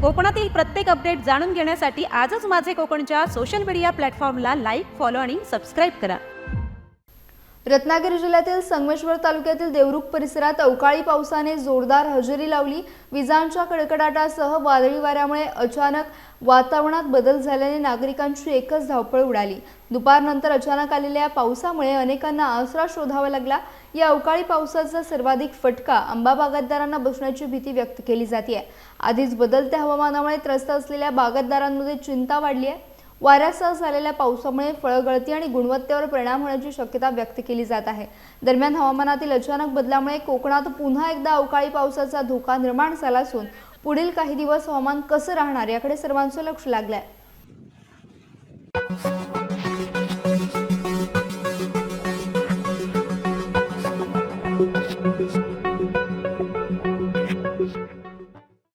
कोकणातील प्रत्येक अपडेट जाणून घेण्यासाठी आजच माझे कोकणच्या सोशल मीडिया प्लॅटफॉर्मला लाईक, फॉलो आणि सबस्क्राईब करा। रत्नागिरी जिल्ह्यातील संगमेश्वर तालुक्यातील देवरुख परिसरात अवकाळी पावसाने जोरदार हजेरी लावली। विजांच्या कडकडाटासह वादळी वाऱ्यामुळे अचानक वातावरणात बदल झाल्याने नागरिकांची एकच धावपळ उडाली। दुपारनंतर अचानक आलेल्या पावसामुळे अनेकांना आसरा शोधावा लागला। या अवकाळी पावसाचा सर्वाधिक फटका आंबा बागायतदारांना बसण्याची भीती व्यक्त केली जाते। आधीच बदलत्या हवामानामुळे त्रस्त असलेल्या बागायतदारांमध्ये चिंता वाढली आहे। वाऱ्यासह झालेल्या पावसामुळे फळगळती आणि गुणवत्तेवर परिणाम होण्याची शक्यता व्यक्त केली जात आहे। दरम्यान हवामानातील अचानक बदलामुळे कोकणात पुन्हा एकदा अवकाळी पावसाचा धोका निर्माण झाला असून पुढील काही दिवस हवामान कसं राहणार याकडे सर्वांचं लक्ष लागलंय।